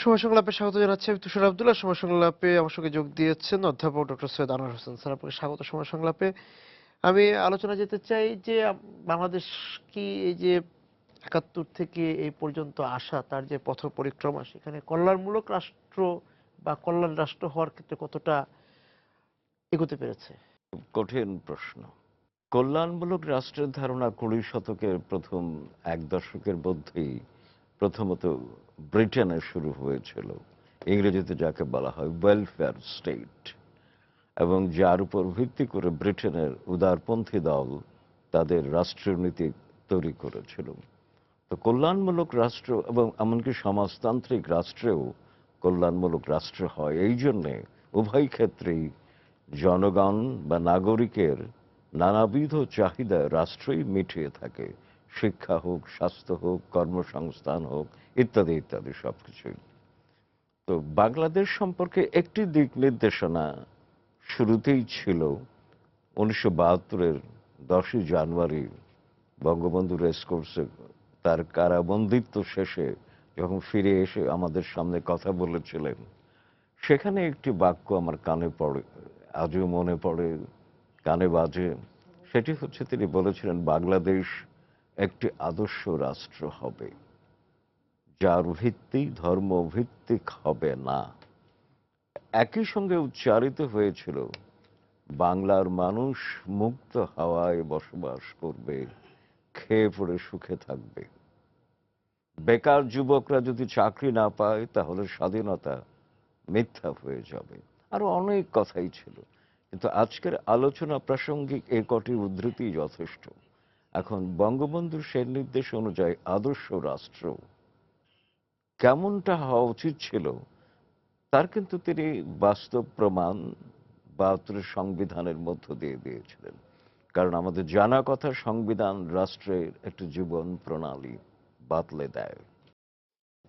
সময় সংলাপে স্বাগত জানাচ্ছি আমি তুষার আব্দুল্লাহ। সময় সংলাপে আমার সঙ্গে যোগ দিয়েছেন অধ্যাপক ডক্টর সৈয়দ আনোয়ার হোসেন স্যার। আপনাকে স্বাগত সময় সংলাপে। আমি আলোচনা যেতে চাই যে বাংলাদেশ কি এই যে ৭১ থেকে এই পর্যন্ত আসা তার যে পথ পরিক্রমা সেখানে কল্যাণমূলক রাষ্ট্র বা কল্যাণ রাষ্ট্র হওয়ার ক্ষেত্রে কতটা এগোতে পেরেছে? কঠিন প্রশ্ন। কল্যাণমূলক রাষ্ট্রের ধারণা ২০ শতকের প্রথম এক দশকের মধ্যেই প্রথমত ব্রিটেনে শুরু হয়েছিল, ইংরেজিতে যাকে বলা হয় ওয়েলফেয়ার স্টেট, এবং যার উপর ভিত্তি করে ব্রিটেনের উদারপন্থী দল তাদের রাষ্ট্রীয় নীতি তৈরি করেছিল। তো কল্যাণমূলক রাষ্ট্র এবং এমনকি সমাজতান্ত্রিক রাষ্ট্রেও কল্যাণমূলক রাষ্ট্র হয় এই জন্যে উভয় ক্ষেত্রেই জনগণ বা নাগরিকের নানাবিধ চাহিদা রাষ্ট্রই মিটিয়ে থাকে। শিক্ষা হোক, স্বাস্থ্য হোক, কর্মসংস্থান হোক, ইত্যাদি ইত্যাদি সবকিছুই। তো বাংলাদেশ সম্পর্কে একটি দিক নির্দেশনা শুরুতেই ছিল ১৯৭২-এর ১০ই জানুয়ারি বঙ্গবন্ধু রেসকোর্সে তার কারাবন্দিত্ব শেষে যখন ফিরে এসে আমাদের সামনে কথা বলেছিলেন। সেখানে একটি বাক্য আমার কানে পড়ে, আজও মনে পড়ে, কানে বাজে। সেটি হচ্ছে, তিনি বলেছিলেন বাংলাদেশ একটি আদর্শ রাষ্ট্র হবে, যার ভিত্তি ধর্মভিত্তিক হবে না। একই সঙ্গে উচ্চারিত হয়েছিল বাংলার মানুষ মুক্ত হাওয়ায় বসবাস করবে, খেয়ে পড়ে সুখে থাকবে। বেকার যুবকরা যদি চাকরি না পায় তাহলে স্বাধীনতা মিথ্যা হয়ে যাবে। আরো অনেক কথাই ছিল, কিন্তু আজকের আলোচনা প্রাসঙ্গিক এই কটি উদ্ধৃতি যথেষ্ট। এখন বঙ্গবন্ধুর সেই নির্দেশ অনুযায়ী আদর্শ রাষ্ট্র কেমনটা হওয়া উচিত ছিল তার কিন্তু তিনি বাস্তব প্রমাণ ৭২ সংবিধানের মধ্য দিয়ে দিয়েছিলেন। কারণ আমাদের জানা কথা, সংবিধান রাষ্ট্রের একটি জীবন প্রণালী বাতলে দেয়।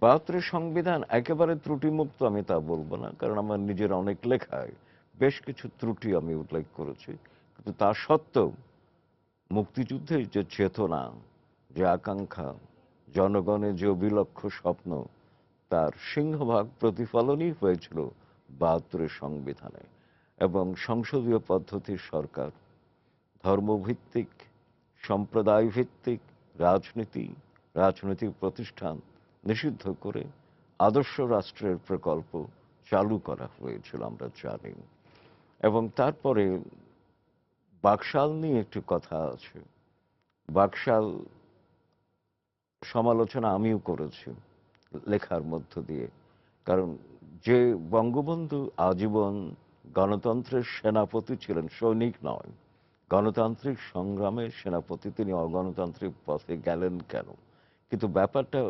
৭২ সংবিধান একেবারে ত্রুটিমুক্ত আমি তা বলবো না, কারণ আমার নিজের অনেক লেখায় বেশ কিছু ত্রুটি আমি উল্লেখ করেছি। কিন্তু তা সত্ত্বেও মুক্তিযুদ্ধের যে চেতনা, যে আকাঙ্ক্ষা, জনগণের যে অবিলক্ষ স্বপ্ন, তার সিংহভাগ প্রতিফলনই হয়েছিল ৭২ সংবিধানে। এবং সংসদীয় পদ্ধতির সরকার, ধর্মভিত্তিক, সম্প্রদায় ভিত্তিক রাজনীতি, রাজনৈতিক প্রতিষ্ঠান নিষিদ্ধ করে আদর্শ রাষ্ট্রের প্রকল্প চালু করা হয়েছিল, আমরা জানি। এবং তারপরে বাকশাল নিয়ে একটি কথা আছে। বাকশাল সমালোচনা আমিও করেছি লেখার মধ্য দিয়ে। কারণ যে বঙ্গবন্ধু আজীবন গণতন্ত্রের সেনাপতি ছিলেন, সৈনিক নয়, গণতান্ত্রিক সংগ্রামের সেনাপতি, তিনি অগণতান্ত্রিক পথে গেলেন কেন? কিন্তু ব্যাপারটা,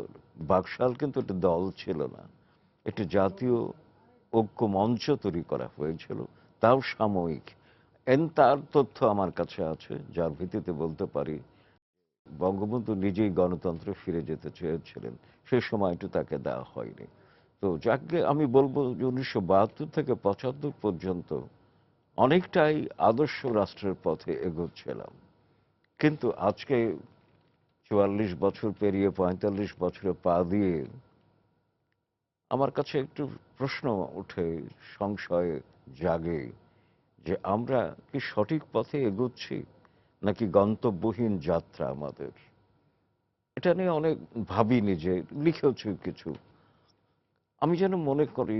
বাকশাল কিন্তু একটা দল ছিল না, একটি জাতীয় ঐক্য মঞ্চ তৈরি করা হয়েছিল, তাও সাময়িক। তার তথ্য আমার কাছে আছে, যার ভিত্তিতে বলতে পারি বঙ্গবন্ধু নিজেই গণতন্ত্রে ফিরে যেতে চেয়েছিলেন, সেই সময়টা তাকে দেওয়া হয়নি। তো যাকে আমি বলবো যে ১৯৭২ থেকে ৭৫ পর্যন্ত অনেকটাই আদর্শ রাষ্ট্রের পথে এগোচ্ছিলাম। কিন্তু আজকে ৪৪ বছর পেরিয়ে ৪৫ বছরে পা দিয়ে আমার কাছে একটু প্রশ্ন ওঠে, সংশয় জাগে যে আমরা কি সঠিক পথে এগোচ্ছি নাকি গন্তব্যহীন যাত্রা আমাদের। এটা নিয়ে অনেক ভাবি, নিজে লিখেছি কিছু। আমি যেন মনে করি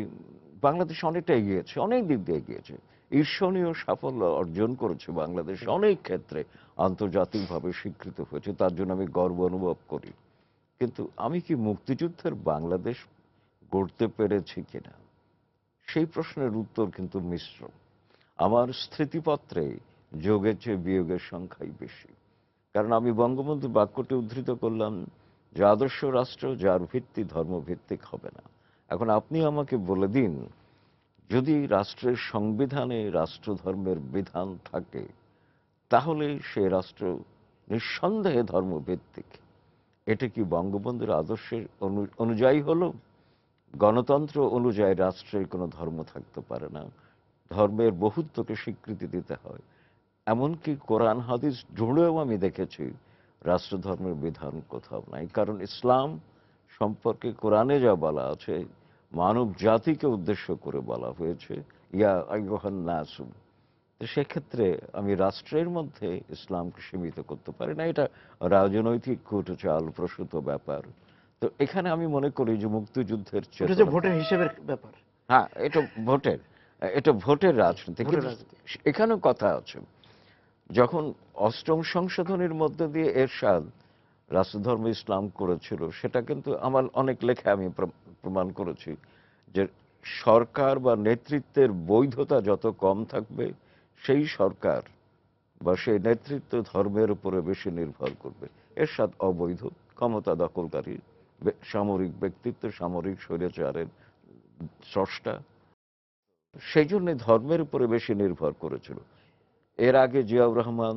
বাংলাদেশ অনেকটা এগিয়েছে, অনেক দিক দিয়ে এগিয়েছে, ঈর্ষণীয় সাফল্য অর্জন করেছে বাংলাদেশ, অনেক ক্ষেত্রে আন্তর্জাতিকভাবে স্বীকৃত হয়েছে, তার জন্য আমি গর্ব অনুভব করি। কিন্তু আমি কি মুক্তিযুদ্ধের বাংলাদেশ গড়তে পেরেছি কিনা, সেই প্রশ্নের উত্তর কিন্তু মিশ্র। আমার স্মৃতিপত্রে যোগের চেয়ে বিয়োগের সংখ্যাই বেশি। কারণ আমি বঙ্গবন্ধুর বাক্যটি উদ্ধৃত করলাম যে আদর্শ রাষ্ট্র যার ভিত্তি ধর্মভিত্তিক হবে না। এখন আপনি আমাকে বলে দিন, যদি রাষ্ট্রের সংবিধানে রাষ্ট্রধর্মের বিধান থাকে তাহলে সে রাষ্ট্র নিঃসন্দেহে ধর্মভিত্তিক। এটা কি বঙ্গবন্ধুর আদর্শের অনুযায়ী হলো? গণতন্ত্র অনুযায়ী রাষ্ট্রের কোনো ধর্ম থাকতে পারে না, ধর্মের বহুত্বকে স্বীকৃতি দিতে হয়। এমনকি কোরআন হাদিস জুড়েও আমি দেখেছি রাষ্ট্রধর্মের বিধান কোথাও নাই। কারণ ইসলাম সম্পর্কে কোরআনে যা বলা আছে, মানব জাতিকে উদ্দেশ্য করে বলা হয়েছে ইয়া আইয়ুহান নাসু। তো সেক্ষেত্রে আমি রাষ্ট্রের মধ্যে ইসলামকে সীমিত করতে পারি না, এটা রাজনৈতিক কূটচাল প্রসূত ব্যাপার। তো এখানে আমি মনে করি যে মুক্তিযুদ্ধের ওটা যে চেতনা, ভোটের হিসেবের ব্যাপার, হ্যাঁ এটা ভোটের জি, রাজনীতি, ভোটের কিন্তু রাজনীতি। এখানেও কথা আছে। যখন অষ্টম সংশোধনীর মধ্য দিয়ে এরশাদ রাষ্ট্রধর্ম ইসলাম করেছিল, সেটা কিন্তু আমার অনেক লেখা আমি প্রমাণ করেছি যে সরকার বা নেতৃত্বের বৈধতা যত কম থাকবে, সেই সরকার বা সেই নেতৃত্ব ধর্মের উপরে বেশি নির্ভর করবে। এরশাদ অবৈধ ক্ষমতা দখলকারী সামরিক ব্যক্তিত্ব, সামরিক স্বৈরাচারের স্রষ্টা, সেই জন্য ধর্মের উপরে বেশি নির্ভর করেছিল। এর আগে জিয়াউর রহমান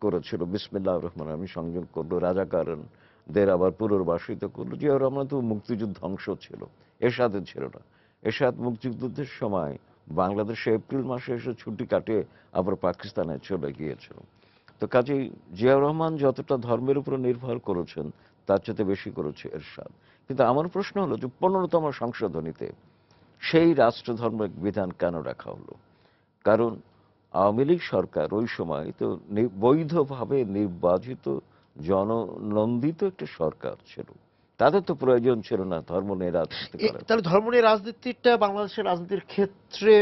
করেছিল, বিসমিল্লাহির রহমান আমি সংযোগ করলো, রাজাকারদের আবার পুনর্বাসিত করলো। জিয়াউর রহমান তো মুক্তিযুদ্ধ অংশ ছিল, এরশাদের ছিল না। এরশাদ মুক্তিযুদ্ধের সময় বাংলাদেশে এপ্রিল মাসে এসে ছুটি কাটিয়ে আবার পাকিস্তানে চলে গিয়েছিল। তো কাজেই জিয়াউর রহমান যতটা ধর্মের উপর নির্ভর করেছেন, তার চেয়ে বেশি করেছে এরশাদ। কিন্তু আমার প্রশ্ন হলো যে 15তম সংশোধনীতে সেই রাষ্ট্রধর্মের বিধান কেন রাখা হলো? কারণ আওয়ামী লীগ সরকার ওই সময় তো বৈধভাবে নির্বাচিত জননন্দিত একটা সরকার ছিল, তাদের তো প্রয়োজন ছিল না ধর্ম নিয়ে রাজনীতি করার। তাহলে ধর্ম নিয়ে রাজনীতিটা বাংলাদেশের রাজনীতির ক্ষেত্রে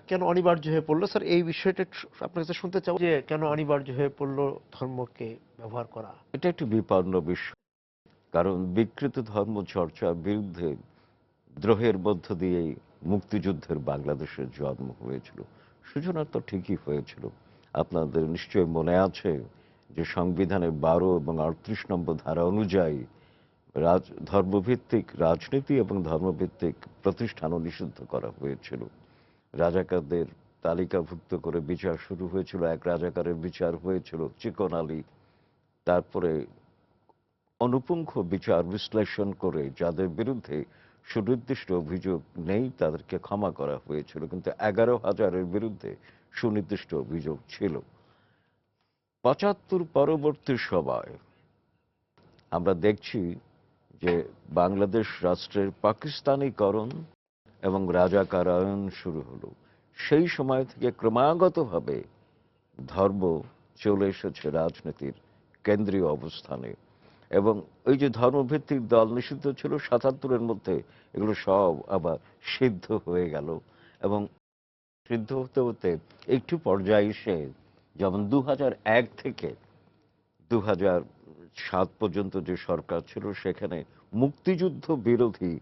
কেন অনিবার্য হয়ে পড়লো স্যার? এই বিষয়টা একটু আপনার কাছে শুনতে চাও যে কেন অনিবার্য হয়ে পড়লো ধর্মকে ব্যবহার করা। এটা একটু বিপন্ন বিষয়, কারণ বিকৃত ধর্ম চর্চার বিরুদ্ধে দ্রোহের মধ্য দিয়েই মুক্তিযুদ্ধের বাংলাদেশের জন্ম হয়েছিল। সূচনা তো ঠিকই হয়েছিল। আপনাদের নিশ্চয়ই মনে আছে যে সংবিধানের 12 এবং 38 নম্বর ধারা অনুযায়ী ধর্মভিত্তিক রাজনীতি এবং ধর্মভিত্তিক প্রতিষ্ঠানও নিষিদ্ধ করা হয়েছিল। রাজাকারদের তালিকাভুক্ত করে বিচার শুরু হয়েছিল। এক রাজাকারের বিচার হয়েছিল চিকন আলী। তারপরে অনুপুঙ্খ বিচার বিশ্লেষণ করে যাদের বিরুদ্ধে সুনির্দিষ্ট অভিযোগ নেই তাদেরকে ক্ষমা করা হয়েছিল, কিন্তু 11,000-এর বিরুদ্ধে সুনির্দিষ্ট অভিযোগ ছিল। 75 পরবর্তী সময় আমরা দেখছি যে বাংলাদেশ রাষ্ট্রের পাকিস্তানিকরণ এবং রাজাকারায়ন শুরু হলো। সেই সময় থেকে ক্রমাগতভাবে ধর্ম চলে এসেছে রাজনীতির কেন্দ্রীয় অবস্থানে। এবং ওই যে ধর্মভিত্তিক দল নিষিদ্ধ ছিল 77-এর মধ্যে, এগুলো সব আবার সিদ্ধ হয়ে গেল। এবং সিদ্ধ হতে হতে একটু পর্যায়ে এসে, যেমন 2001 থেকে 2007 পর্যন্ত যে সরকার ছিল, সেখানে মুক্তিযুদ্ধ বিরোধী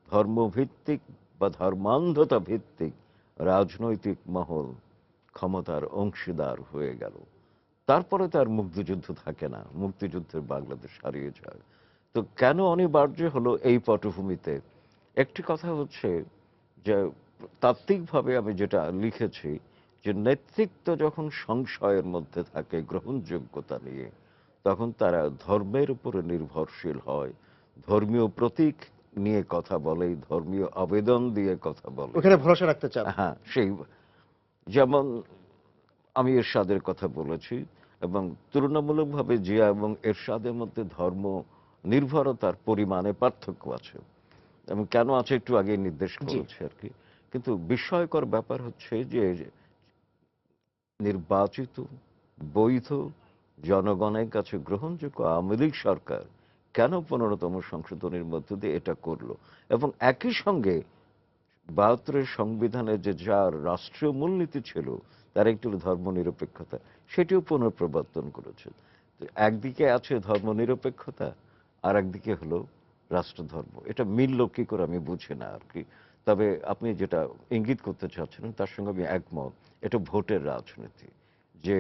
ধর্মভিত্তিক বা ধর্মান্ধতা ভিত্তিক রাজনৈতিক মহল ক্ষমতার অংশীদার হয়ে গেল। তারপরে তার মুক্তিযুদ্ধ থাকে না, মুক্তিযুদ্ধের বাংলাদেশ হারিয়ে যায়। তো কেন অনিবার্য হলো এই পটভূমিতে? একটি কথা হচ্ছে যে তাত্ত্বিকভাবে আমি যেটা লিখেছি, যে নেতৃত্ব যখন সংশয়ের মধ্যে থাকে গ্রহণযোগ্যতা নিয়ে, তখন তারা ধর্মের উপরে নির্ভরশীল হয়, ধর্মীয় প্রতীক নিয়ে কথা বলে, ধর্মীয় আবেদন দিয়ে কথা বলে। ওখানে ভরসা রাখতে চান। হ্যাঁ, সেই যেমন আমি এরশাদের কথা বলেছি, এবং তুলনামূলকভাবে জিয়া এবং এরশাদের মধ্যে ধর্ম নির্ভরতার পরিমাণে পার্থক্য আছে, এবং কেন আছে একটু আগে নির্দেশ জি। করেছে আর কি। কিন্তু বিস্ময়কর ব্যাপার হচ্ছে যে নির্বাচিত বৈধ জনগণের কাছে গ্রহণযোগ্য আওয়ামী লীগ সরকার কেন 15তম সংশোধনীর মধ্য দিয়ে এটা করলো, এবং একই সঙ্গে 72-এর সংবিধানে যে যার রাষ্ট্রীয় মূলনীতি ছিল, তার একটি হলো ধর্মনিরপেক্ষতা, সেটিও পুনঃপ্রবর্তন করেছে। তো একদিকে আছে ধর্মনিরপেক্ষতা, আর একদিকে হলো রাষ্ট্রধর্ম। এটা মিলল কি করে আমি বুঝি না আর কি। তবে আপনি যেটা ইঙ্গিত করতে চাচ্ছিলেন তার সঙ্গে আমি একমত। এটা ভোটের রাজনীতি, যে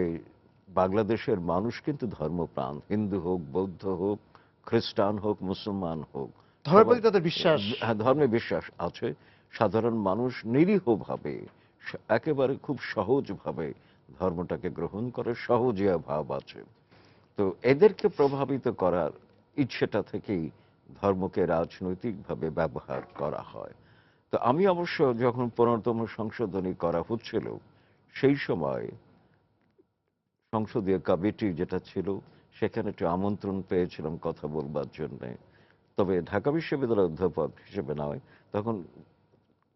বাংলাদেশের মানুষ কিন্তু ধর্মপ্রাণ, হিন্দু হোক, বৌদ্ধ হোক, খ্রিস্টান হোক, মুসলমান হোক, ধর্মের সবাই প্রতি তাদের বিশ্বাস। হ্যাঁ, ধর্মে বিশ্বাস আছে। সাধারণ মানুষ নিরীহভাবে একেবারে খুব সহজভাবে ধর্মটাকে গ্রহণ করে, সহজিয়া ভাব আছে। তো এদেরকে প্রভাবিত করার ইচ্ছেটা থেকেই ধর্মকে রাজনৈতিকভাবে ব্যবহার করা হয়। তো আমি অবশ্য যখন 15তম সংশোধনী করা হচ্ছিল, সেই সময় সংসদীয় কমিটি যেটা ছিল, সেখানে একটু আমন্ত্রণ পেয়েছিলাম কথা বলবার জন্যে। তবে ঢাকা বিশ্ববিদ্যালয়ের অধ্যাপক হিসেবে নয়, তখন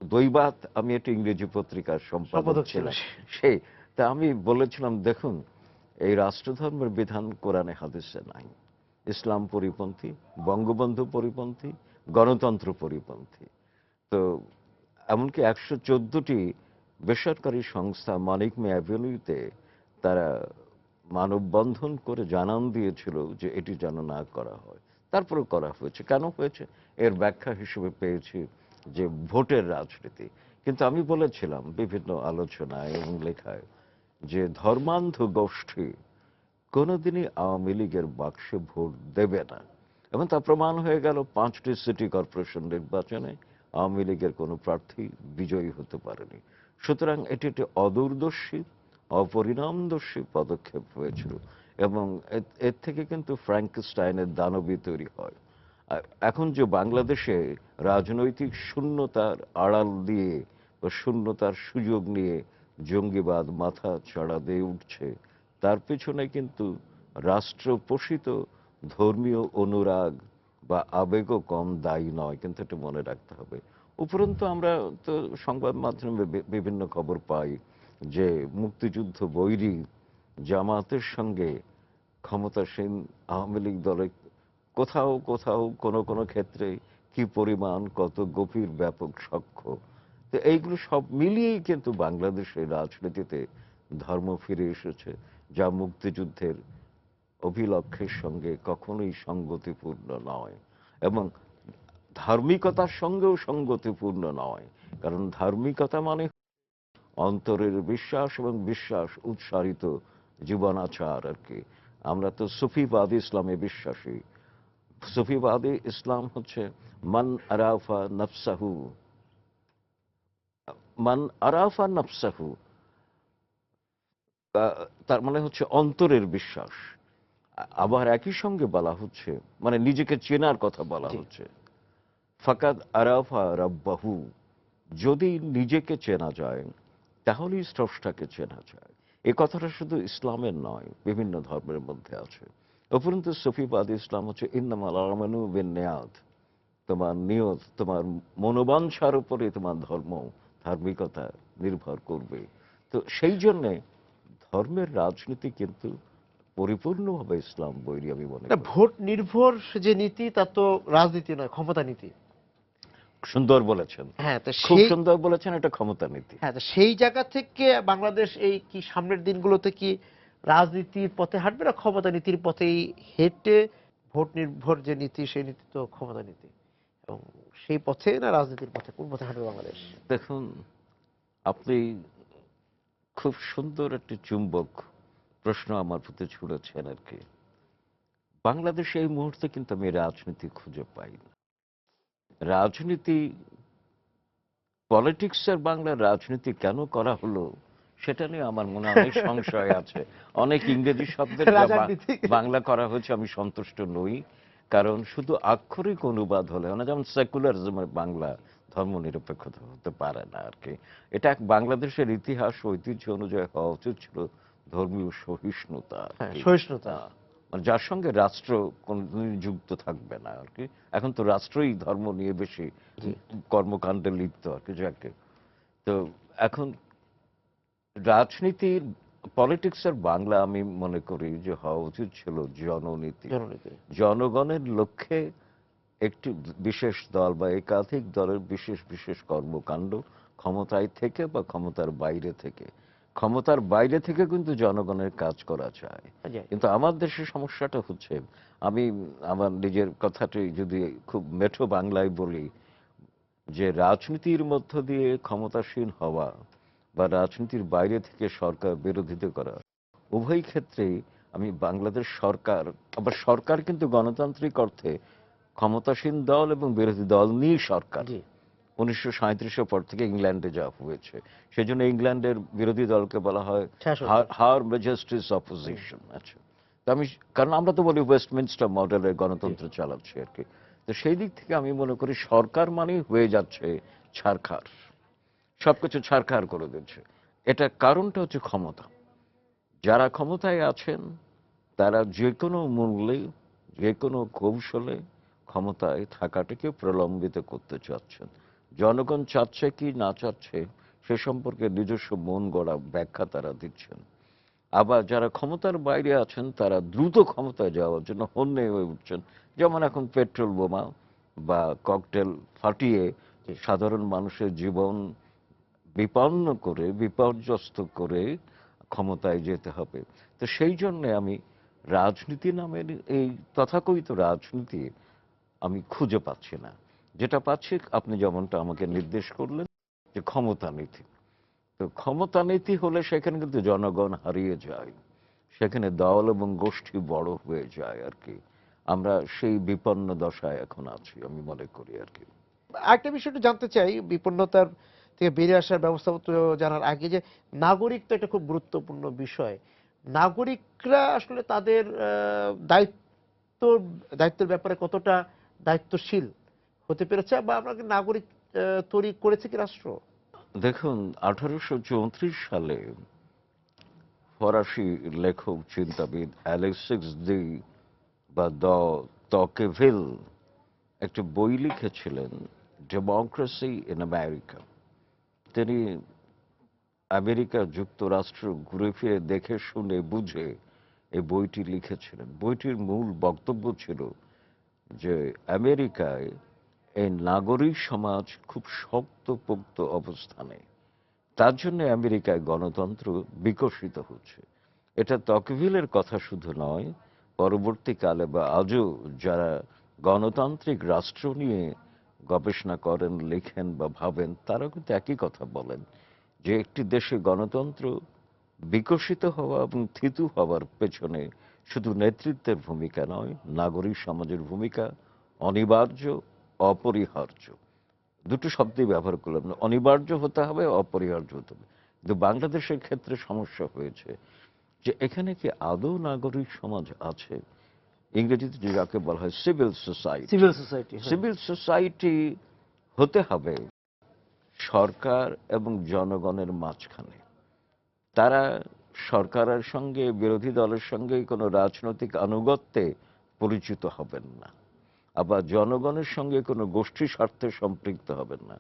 দৈবাত আমি একটা ইংরেজি পত্রিকার সম্পাদক সম্পাদক ছিল ছিলাম। সে। সেই তা আমি বলেছিলাম, দেখুন, এই রাষ্ট্রধর্মের বিধান কোরআনে হাদিসে নাই। ইসলাম পরিপন্থী, বঙ্গবন্ধু পরিপন্থী, গণতন্ত্র পরিপন্থী। তো এমনকি 114টি বেসরকারি সংস্থা মানিক মে অ্যাভিনিউতে তারা মানববন্ধন করে জানান দিয়েছিল যে এটি যেন না করা হয়। তারপরেও করা হয়েছে। কেন হয়েছে? এর ব্যাখ্যা হিসেবে পেয়েছি যে ভোটের রাজনীতি। কিন্তু আমি বলেছিলাম বিভিন্ন আলোচনায় এবং লেখায় যে ধর্মান্ধ গোষ্ঠী কোনোদিনই আওয়ামী লীগের বাক্সে ভোট দেবে না, এবং তা প্রমাণ হয়ে গেল 5টি সিটি কর্পোরেশন নির্বাচনে আওয়ামী লীগের কোনো প্রার্থী বিজয়ী হতে পারেনি। সুতরাং এটি একটি অদূরদর্শী, অপরিণামদর্শী পদক্ষেপ হয়েছিল, এবং এর থেকে কিন্তু ফ্র্যাঙ্কেনস্টাইনের দানবী তৈরি হয়। আর এখন যে বাংলাদেশে রাজনৈতিক শূন্যতার আড়াল দিয়ে বা শূন্যতার সুযোগ নিয়ে জঙ্গিবাদ মাথা চাড়া দিয়ে উঠছে, তার পেছনে কিন্তু রাষ্ট্রপোষিত ধর্মীয় অনুরাগ বা আবেগও কম দায়ী নয়, কিন্তু এটা মনে রাখতে হবে। উপরন্তু আমরা তো সংবাদ মাধ্যমে বিভিন্ন খবর পাই যে মুক্তিযুদ্ধ বৈরী জামাতের সঙ্গে ক্ষমতাসীন আওয়ামী লীগ দলের কোথাও কোথাও কোনো কোনো ক্ষেত্রে কি পরিমাণ কত গভীর ব্যাপক সখ্য। তো এইগুলো সব মিলিয়েই কিন্তু বাংলাদেশের রাজনীতিতে ধর্ম ফিরে এসেছে, যা মুক্তিযুদ্ধের অভিলক্ষের সঙ্গে কখনোই সঙ্গতিপূর্ণ নয়, এবং ধার্মিকতার সঙ্গেও সঙ্গতিপূর্ণ নয়। কারণ ধার্মিকতা মানে অন্তরের বিশ্বাস এবং বিশ্বাস উৎসারিত জীবনাচার আর কি। আমরা তো সুফিবাদী ইসলামে বিশ্বাসী। সুফিবাদী ইসলাম হচ্ছে মান আরাফা নফসাহু, মান আরাফা নফসাহু, তার মানে হচ্ছে অন্তরের বিশ্বাস। আবার একই সঙ্গে বলা হচ্ছে, মানে নিজেকে চেনার কথা বলা জি। হচ্ছে, ফাকাদ আরাফা রাব্বাহু, যদি নিজেকে চেনা যায় তাহলেই স্রষ্টাকে চেনা যায়। এই কথাটা শুধু ইসলামের নয়, বিভিন্ন ধর্মের মধ্যে আছে। উপরন্তু সুফিবাদী ইসলাম হচ্ছে ইন্নামাল আমানু বিন্নিয়াত, তোমার নিয়ত, তোমার মনোবাঞ্ছার উপরে তোমার ধর্ম, ধার্মিকতা নির্ভর করবে। তো সেই জন্যে ধর্মের রাজনীতি কিন্তু পরিপূর্ণভাবে ইসলাম বৈরী আমি মনে না, করি। ভোট নির্ভর যে নীতি তা তো রাজনীতি নয়, ক্ষমতা নীতি। সুন্দর বলেছেন, হ্যাঁ, তো খুব সেই সুন্দর বলেছেন, এটা ক্ষমতা নীতি। হ্যাঁ, তো সেই জায়গা থেকে বাংলাদেশ এই কি সামনের দিনগুলোতে কি রাজনীতির পথে হাঁটবে না ক্ষমতা নীতির পথেই হেঁটে ভোট নির্ভর যে নীতি সেই নীতি তো ক্ষমতা নীতি, এবং সেই পথে না রাজনীতির পথে, কোন পথে হাঁটবে বাংলাদেশ? দেখুন, আপনি খুব সুন্দর একটি চুম্বক প্রশ্ন আমার প্রতি ছুড়েছেন আর কি। বাংলাদেশে এই মুহূর্তে কিন্তু আমি রাজনীতি খুঁজে পাই না। রাজনীতি, পলিটিক্সের বাংলার রাজনীতি কেন করা হলো সেটা নিয়ে আমার মনে অনেক সংশয় আছে। অনেক ইংরেজি শব্দের যা রাজনীতি। বাংলা করা হয়েছে আমি সন্তুষ্ট নই। কারণ শুধু আক্ষরিক অনুবাদ হলে, মানে যেমন সেকুলারিজমের বাংলা ধর্মনিরপেক্ষতা হতে পারে না আর কি। এটা বাংলাদেশের ইতিহাস ঐতিহ্য অনুযায়ী হওয়া উচিত ছিল ধর্মীয় সহিষ্ণুতা আর হ্যাঁ, কি। সহিষ্ণুতা। মানে যার সঙ্গে রাষ্ট্র কোনদিন যুক্ত থাকবে না আর কি। এখন তো রাষ্ট্রই ধর্ম নিয়ে বেশি জি। কর্মকাণ্ডে লিপ্ত আর কি, যাকে। তো এখন রাজনীতির, পলিটিক্সের বাংলা আমি মনে করি যে হওয়া উচিত ছিল জননীতি। জননীতি। জনগণের লক্ষ্যে একটি বিশেষ দল বা একাধিক দলের বিশেষ বিশেষ কর্মকাণ্ড, ক্ষমতায় থেকে বা ক্ষমতার বাইরে থেকে। ক্ষমতার বাইরে থেকে কিন্তু জনগণের কাজ করা যায়। জি। কিন্তু আমার দেশের সমস্যাটা হচ্ছে, আমি আমার নিজের কথাটি যদি খুব মেঠো বাংলায় বলি, যে রাজনীতির মধ্য দিয়ে ক্ষমতাসীন হওয়া বা রাজনীতির বাইরে থেকে সরকার বিরোধিতা করা, উভয় ক্ষেত্রেই আমি বাংলাদেশ সরকার, আবার সরকার কিন্তু গণতান্ত্রিক অর্থে ক্ষমতাসীন দল এবং বিরোধী দল নিয়ে সরকার। জি। 1937-এর পর থেকে ইংল্যান্ডে যা হয়েছে, সেজন্য ইংল্যান্ডের বিরোধী দলকে বলা হয় শাসক। হার মেজেস্টিস অপোজিশন। আচ্ছা, তো আমি, কারণ আমরা তো বলি ওয়েস্টমিনস্টার মডেলের জি। গণতন্ত্র চালাচ্ছি আর কি। তো সেই দিক থেকে আমি মনে করি সরকার মানেই হয়ে যাচ্ছে ছারখার, সবকিছু ছারখার করে দিচ্ছে। এটা কারণটা হচ্ছে ক্ষমতা। যারা ক্ষমতায় আছেন তারা যে কোনো মূল্যে, যে কোনো কৌশলে ক্ষমতায় থাকাটাকে প্রলম্বিত করতে চাচ্ছেন। জনগণ চাচ্ছে কি না চাচ্ছে সে সম্পর্কে নিজস্ব মন গড়া ব্যাখ্যা তারা দিচ্ছেন। আবার যারা ক্ষমতার বাইরে আছেন তারা দ্রুত ক্ষমতায় যাওয়ার জন্য হন্যে হয়ে উঠছেন। যেমন এখন পেট্রোল বোমা বা ককটেল ফাটিয়ে সাধারণ মানুষের জীবন বিপন্ন করে বিপর্যস্ত করে ক্ষমতায় যেতে হবে। তো সেই জন্য আমি রাজনীতি নামের এই তথাকথিত রাজনীতি আমি খুঁজে পাচ্ছি না। যেটা পাচ্ছি আপনি যেমনটা আমাকে নির্দেশ করলেন যে ক্ষমতা নীতি। তো ক্ষমতা নীতি হলে সেখানে কিন্তু জনগণ হারিয়ে যায়, সেখানে দল এবং গোষ্ঠী বড় হয়ে যায় আর কি। আমরা সেই বিপন্ন দশায় এখন আছি আমি মনে করি আর কি। আরেকটা বিষয় একটু জানতে চাই, বিপন্নতার থেকে বেরিয়ে আসার ব্যবস্থাপত্র জানার আগে, যে নাগরিক তো একটা খুব গুরুত্বপূর্ণ বিষয়। নাগরিকরা আসলে তাদের দায়িত্ব দায়িত্বের ব্যাপারে কতটা দায়িত্বশীল হতে পেরেছে, বা আপনাকে নাগরিক তৈরি করেছে কি রাষ্ট্র? দেখুন 1834 সালে ফরাসি লেখক চিন্তাবিদ অ্যালেক্সিস দি বা তকেভিল একটা বই লিখেছিলেন, ডেমোক্রেসি ইন আমেরিকা। তিনি আমেরিকা যুক্তরাষ্ট্র ঘুরে ফিরে দেখে শুনে বুঝে এই বইটি লিখেছিলেন। বইটির মূল বক্তব্য ছিল যে আমেরিকায় এই নাগরিক সমাজ খুব শক্তপোক্ত অবস্থানে, তার জন্য আমেরিকায় গণতন্ত্র বিকশিত হচ্ছে। এটা তকভিলের কথা শুধু নয়, পরবর্তীকালে বা আজও যারা গণতান্ত্রিক রাষ্ট্র নিয়ে গবেষণা করেন, লেখেন বা ভাবেন তারাও কিন্তু একই কথা বলেন যে একটি দেশে গণতন্ত্র বিকশিত হওয়া এবং থিতু হওয়ার পেছনে শুধু নেতৃত্বের ভূমিকা নয়, নাগরিক সমাজের ভূমিকা অনিবার্য, অপরিহার্য। দুটো শব্দই ব্যবহার করলাম, অনিবার্য হতে হবে, অপরিহার্য হতে হবে। কিন্তু বাংলাদেশের ক্ষেত্রে সমস্যা হয়েছে যে এখানে কি আদৌ নাগরিক সমাজ আছে? ইংরেজিতে যাকে বলা হয় সিভিল সোসাইটি। সিভিল সোসাইটি, হ্যাঁ। সিভিল সোসাইটি হতে হবে সরকার এবং জনগণের মাঝখানে। তারা সরকারের সঙ্গে বিরোধী দলের সঙ্গে কোনো রাজনৈতিক আনুগত্যে পরিচিত হবেন না, আবার জনগণের সঙ্গে কোনো গোষ্ঠী স্বার্থে সম্পৃক্ত হবেন না।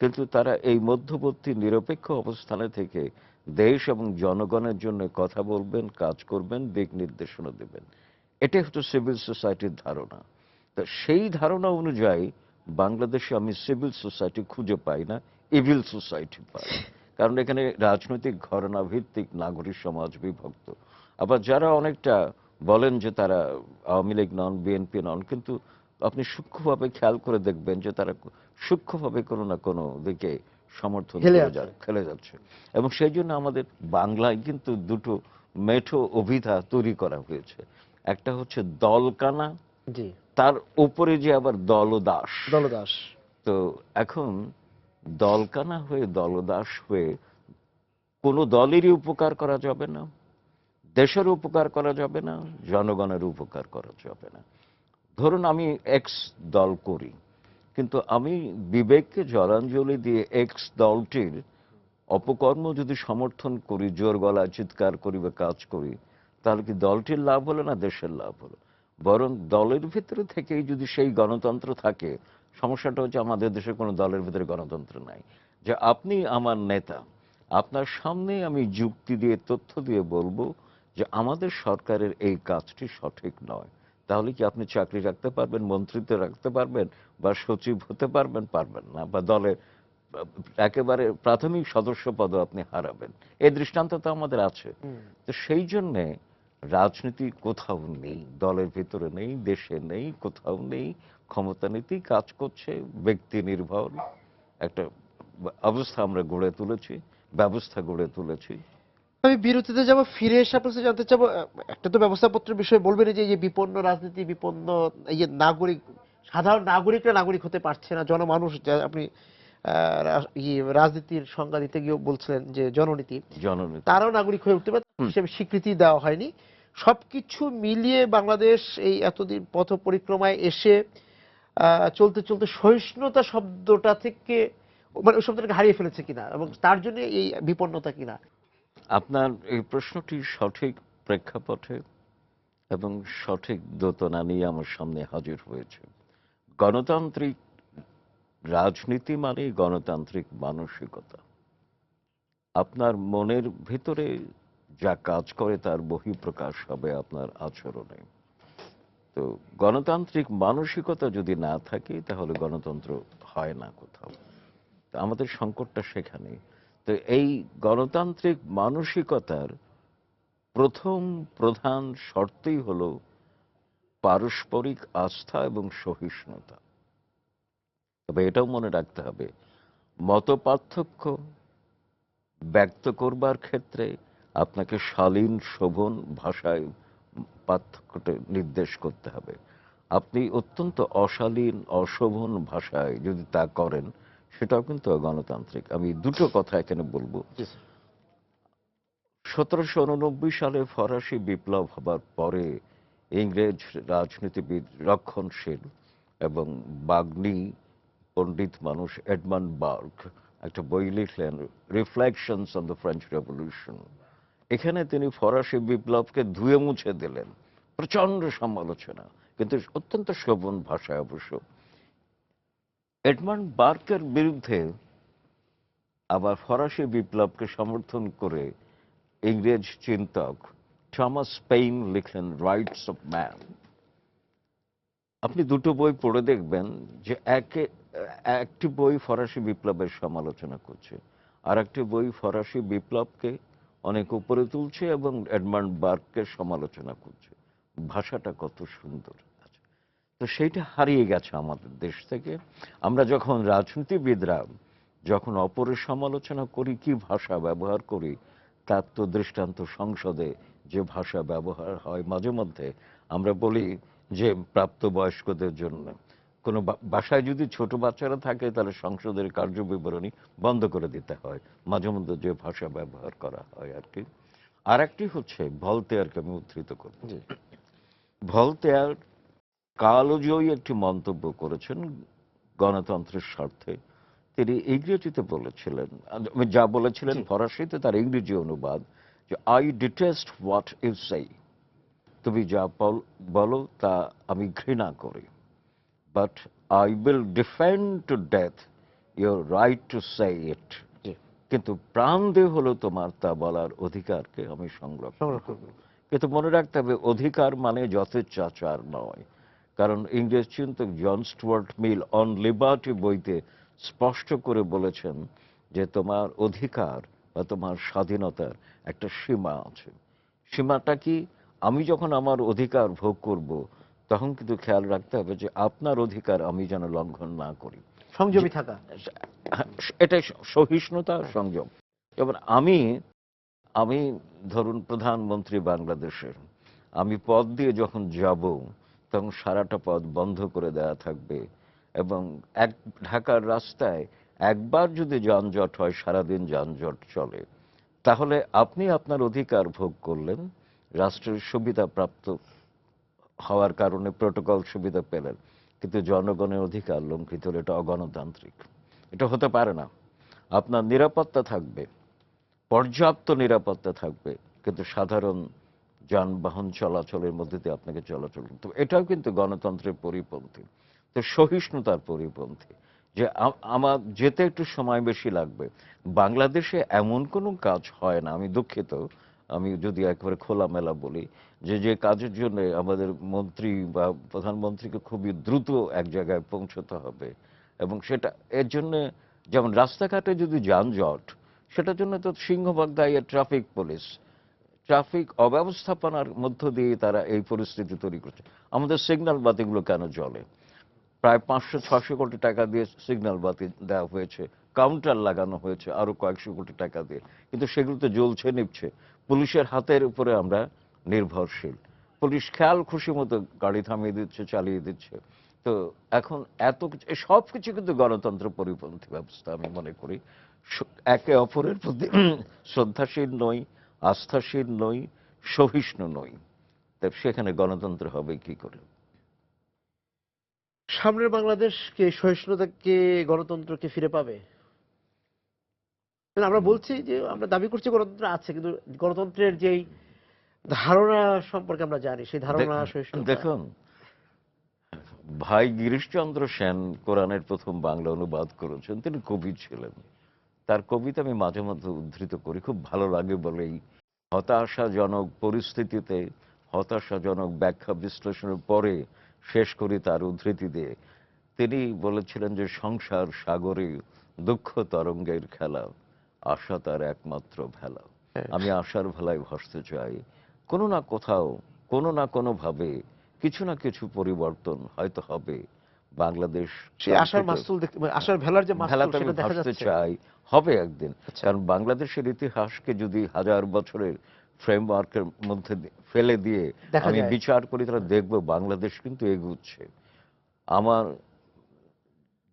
কিন্তু তারা এই মধ্যবর্তী নিরপেক্ষ অবস্থানে থেকে দেশ এবং জনগণের জন্য কথা বলবেন, কাজ করবেন, দিক নির্দেশনা দেবেন। এটাই হচ্ছে সিভিল সোসাইটির ধারণা। তো সেই ধারণা অনুযায়ী বাংলাদেশে আমি সিভিল সোসাইটি খুঁজে পাই না, ইভিল সোসাইটি পাই। কারণ এখানে রাজনৈতিক ঘরানা ভিত্তিক নাগরিক সমাজ বিভক্ত। আবার যারা অনেকটা বলেন যে তারা আওয়ামী লীগ নন, বিএনপি নন, কিন্তু আপনি সূক্ষ্মভাবে খেয়াল করে দেখবেন যে তারা সূক্ষ্মভাবে কোনো না কোনো দিকে সমর্থন হেলে করে আছে। খেলে যাচ্ছে। এবং সেই জন্য আমাদের বাংলায় কিন্তু দুটো মেঠো অভিধা তৈরি করা হয়েছে। একটা হচ্ছে দলকানা, জি। তার উপরে যে আবার দলদাস। দলদাস। তো এখন দলকানা হয়ে দলদাস হয়ে কোনো দলেরই উপকার করা যাবে না, দেশের উপকার করা যাবে না, জনগণের উপকার করা যাবে না। ধরুন আমি এক্স দল করি, কিন্তু আমি বিবেককে জলাঞ্জলি দিয়ে এক্স দলটির অপকর্ম যদি সমর্থন করি, জোর গলায় চিৎকার করি বা কাজ করি, তাহলে কি দলটির লাভ হলো না দেশের লাভ হলো? বরং দলের ভিতরে থেকেই যদি সেই গণতন্ত্র থাকে, সমস্যাটা হচ্ছে আমাদের দেশে কোনো দলের ভিতরে গণতন্ত্র নাই। যে আপনি আমার নেতা, আপনার সামনে আমি যুক্তি দিয়ে তথ্য দিয়ে বলবো যে আমাদের সরকারের এই কাজটি সঠিক নয়, তাহলে কি আপনি চাকরি রাখতে পারবেন, মন্ত্রিত্ব রাখতে পারবেন, বা সচিব হতে পারবেন? পারবেন না। বা দলের একেবারে প্রাথমিক সদস্য পদও আপনি হারাবেন। এই দৃষ্টান্ত তো আমাদের আছে। হুম। তো সেই জন্যে রাজনীতি কোথাও নেই, দলের ভিতরে নেই, দেশে নেই, কোথাও নেই। ক্ষমতা নীতি কাজ করছে ব্যক্তি নির্ভর একটা অবস্থা আমরা গড়ে তুলেছি, ব্যবস্থা গড়ে তুলেছি। আমি বিরতিতে যাব, ফিরে এসে আপনার কাছে জানতে চাবো, একটা তো ব্যবস্থাপত্রের বিষয় বলবেন, যে এই যে বিপন্ন রাজনীতি, বিপন্ন এই যে নাগরিক, সাধারণ নাগরিকরা নাগরিক হতে পারছে না, জনমানুষ, যা আপনি রাজনীতির সংজ্ঞা দিতে গিয়েও বলছিলেন যে জননীতি, জননীতি। তারাও নাগরিক হয়ে উঠতে পারে, হুম। হিসেবে স্বীকৃতি দেওয়া হয়নি। সবকিছু মিলিয়ে বাংলাদেশ এই এতদিন পথ পরিক্রমায় এসে চলতে চলতে সহিষ্ণুতা শব্দটা থেকে, মানে ওই শব্দটাকে হারিয়ে ফেলেছে কিনা, এবং তার জন্য এই বিপন্নতা কিনা। আপনার এই প্রশ্নটি সঠিক প্রেক্ষাপটে এবং সঠিক দোতনা নিয়ে আমার সামনে হাজির হয়েছে। গণতান্ত্রিক রাজনীতি মানেই গণতান্ত্রিক মানসিকতা। আপনার মনের ভিতরে যা কাজ করে তার বহিঃপ্রকাশ হবে আপনার আচরণে। তো গণতান্ত্রিক মানসিকতা যদি না থাকে তাহলে গণতন্ত্র হয় না কোথাও। তো আমাদের সংকটটা সেখানে। তো এই গণতান্ত্রিক মানসিকতার প্রথম প্রধান শর্তই হলো পারস্পরিক আস্থা এবং সহিষ্ণুতা। তবে এটাও মনে রাখতে হবে, মতপার্থক্য ব্যক্ত করবার ক্ষেত্রে আপনাকে শালীন শোভন ভাষায় পার্থক্যটা নির্দেশ করতে হবে। আপনি অত্যন্ত অশালীন অশোভন ভাষায় যদি তা করেন, সেটাও কিন্তু অগণতান্ত্রিক। আমি দুটো কথা এখানে বলবো। জি স্যার। 1789 সালে ফরাসি বিপ্লব হবার পরে ইংরেজ রাজনীতিবিদ রক্ষণশীল এবং বাগ্মী পণ্ডিত মানুষ এডমান্ড বার্গ একটা বই লিখলেন, reflections on the French revolution. এখানে তিনি ফরাসি বিপ্লবকে ধুয়ে মুছে দিলেন, প্রচন্ড সমালোচনা, কিন্তু অত্যন্ত শোভন ভাষায় অবশ্য। এডমান্ড বার্কের বিরুদ্ধে আবার ফরাসি বিপ্লবকে সমর্থন করে ইংরেজ চিন্তক থমাস পেইন লিখলেন রাইটস অফ ম্যান। আপনি দুটো বই পড়ে দেখবেন যে একটি বই ফরাসি বিপ্লবের সমালোচনা করছে, আর একটি বই ফরাসি বিপ্লবকে অনেক উপরে তুলছে এবং এডমান্ড বার্গকে সমালোচনা করছে। ভাষাটা কত সুন্দর। তো সেইটা হারিয়ে গেছে আমাদের দেশ থেকে। আমরা যখন রাজনীতিবিদরা যখন অপরের সমালোচনা করি, কি ভাষা ব্যবহার করি, তার তো দৃষ্টান্ত সংসদে যে ভাষা ব্যবহার হয় মাঝে মধ্যে। আমরা বলি যে প্রাপ্তবয়স্কদের জন্য কোনো বাসায় যদি ছোট বাচ্চারা থাকে তাহলে সংসদের কার্যবিবরণী বন্ধ করে দিতে হয়, মাঝে মধ্যে যে ভাষা ব্যবহার করা হয় আর কি। আর একটি হচ্ছে ভলতেয়ারকে আমি উদ্ধৃত করব। জি। ভলতেয়ার কালজয়ী একটি মন্তব্য করেছেন গণতন্ত্রের স্বার্থে। তিনি ইংরেজিতে বলেছিলেন, যা বলেছিলেন জি। ফরাসিতে তার ইংরেজি অনুবাদ, যে আই ডিটেস্ট হোয়াট ইউ সেই, তুমি যা বলো তা আমি ঘৃণা করি, but I will defend to death your right to say it. জি। কিন্তু প্রাণ দিয়ে হলো তোমার তা বলার অধিকারকে আমি সংরক্ষণ সংরক্ষণ করব। করবো। কিন্তু মনে রাখতে হবে, অধিকার মানে যথেচ্ছাচার নয়। কারণ ইংরেজ চিন্তক জন স্টুয়ার্ট মিল অন লিবার্টি বইতে স্পষ্ট করে বলেছেন যে তোমার অধিকার বা তোমার স্বাধীনতার একটা সীমা আছে। সীমাটা কি? আমি যখন আমার অধিকার ভোগ করব, তখন কিন্তু খেয়াল রাখতে হবে যে আপনার অধিকার আমি যেন লঙ্ঘন না করি। সংযমী থাকা। এটাই সহিষ্ণুতা, সংযম। যেমন আমি আমি ধরুন প্রধানমন্ত্রী বাংলাদেশের, আমি পথ দিয়ে যখন যাব তখন সারাটা পথ বন্ধ করে দেওয়া থাকবে, এবং ঢাকার রাস্তায় একবার যদি যানজট হয় সারাদিন যানজট চলে, তাহলে আপনি আপনার অধিকার ভোগ করলেন, রাষ্ট্রের সুবিধা প্রাপ্ত হওয়ার কারণে প্রোটোকল সুবিধা পেলেন, কিন্তু জনগণের অধিকার লঙ্ঘিত হলে এটা অগণতান্ত্রিক। এটা হতে পারে না। আপনার নিরাপত্তা থাকবে, পর্যাপ্ত নিরাপত্তা থাকবে, কিন্তু সাধারণ যানবাহন চলাচলের মধ্যে দিয়ে আপনাকে চলাচল করতে হবে। এটাও কিন্তু গণতন্ত্রের পরিপন্থী। তো সহিষ্ণুতার পরিপন্থী যে আমার যেতে একটু সময় বেশি লাগবে। বাংলাদেশে এমন কোনো কাজ হয় না, আমি দুঃখিত, আমি যদি একবারে খোলামেলা বলি, যে যে কাজের জন্য আমাদের মন্ত্রী বা প্রধানমন্ত্রীকে খুবই দ্রুত এক জায়গায় পৌঁছতে হবে, এবং সেটা এর জন্য, যেমন রাস্তাঘাটে যদি যানজট, সেটার জন্য তো সিংহভাগ দায়ী ট্রাফিক পুলিশ। ট্রাফিক অব্যবস্থাপনার মধ্য দিয়ে তারা এই পরিস্থিতি তৈরি করছে। আমাদের সিগন্যাল বাতিগুলো কেন জ্বলে? প্রায় 500-600 কোটি টাকা দিয়ে সিগন্যাল বাতি দেওয়া হয়েছে, কাউন্টার লাগানো হয়েছে আরো কয়েকশো কোটি টাকা দিয়ে, কিন্তু সেগুলো তো জ্বলছে নিভছে। পুলিশের হাতের উপরে আমরা নির্ভরশীল। পুলিশ খেয়াল খুশি মতো গাড়ি থামিয়ে দিচ্ছে, চালিয়ে দিচ্ছে। তো এখন এত কিছু, সব কিছু কিন্তু গণতন্ত্র পরিপন্থী ব্যবস্থা আমি মনে করি। একে অপরের প্রতি শ্রদ্ধাশীল নই, আস্থাশীল নই, সহিষ্ণু নই। তা সেখানে গণতন্ত্র হবে কি করে? সামনের বাংলাদেশ কি এই সহিষ্ণুতাকে গণতন্ত্রকে ফিরে পাবে? আমরা বলছি যে আমরা দাবি করছি গণতন্ত্র আছে, কিন্তু গণতন্ত্রের যেই ধারণা সম্পর্কে আমরা জানি, সেই ধারণা সহিষ্ণুতা। দেখুন, ভাই গিরিশচন্দ্র সেন কোরআনের প্রথম বাংলা অনুবাদ করেছেন, তিনি কবি ছিলেন। তার কবিতা আমি মাঝে মধ্যে উদ্ধৃত করি, খুব ভালো লাগে বলেই। হতাশাজনক পরিস্থিতিতে হতাশাজনক ব্যাখ্যা বিশ্লেষণের পরে শেষ করি তার উদ্ধৃতি দিয়ে। তিনি বলেছিলেন যে সংসার সাগরে দুঃখ তরঙ্গের খেলা, আশা তার একমাত্র ভেলা। হ্যাঁ, আমি আশার ভেলায় ভাসতে চাই। কোনো না কোথাও, কোনো না কোনোভাবে কিছু না কিছু পরিবর্তন হয়তো হবে। বাংলাদেশ সেই আশার কাঙ্ক্ষিত মাস্তুল দেখতে, মানে আশার ভেলার যে মাস্তুল ভেলাতে আমি সেটা দেখা ভাসতে যাচ্ছে। চাই, হবে একদিন। আচ্ছা, কারণ বাংলাদেশের ইতিহাসকে যদি হাজার বছরের ফ্রেমওয়ার্কের মধ্যে ফেলে দিয়ে দেখা আমি যায়। বিচার করি, তাহলে দেখব বাংলাদেশ কিন্তু এগুচ্ছে। আমার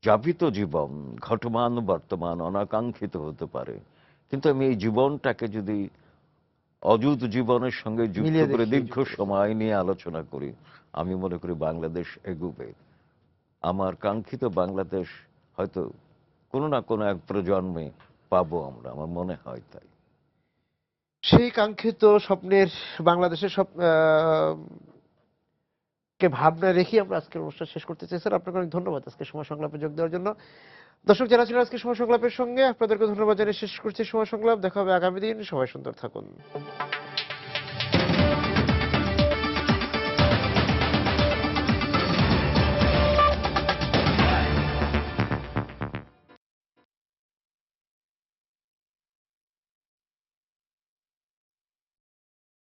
যাপিত জীবন ঘটমান বর্তমান অনাকাঙ্ক্ষিত হতে পারে, কিন্তু আমি এই জীবনটাকে যদি অযুত জীবনের সঙ্গে যুক্ত মিলিয়ে করে দেখি, দীর্ঘ যুক্ত করছি। সময় নিয়ে আলোচনা করি, আমি মনে করি বাংলাদেশ এগুবে। আমার কাঙ্ক্ষিত বাংলাদেশ হয়তো কোনো না কোনো এক প্রজন্মে পাবো আমরা, আমার মনে হয় তাই। সেই কাঙ্ক্ষিত স্বপ্নের বাংলাদেশের কে ভাবনায় রেখে আমরা আজকের অনুষ্ঠান শেষ করতে চাই। স্যার, আপনাকে অনেক ধন্যবাদ আজকে সময় সংলাপে যোগ দেওয়ার জন্য। দর্শক যারা ছিলেন আজকে সময় সংলাপের সঙ্গে, আপনাদেরকে ধন্যবাদ জানিয়ে শেষ করছি সময় সংলাপ। দেখা হবে আগামী দিন। সবাই সুন্দর থাকুন।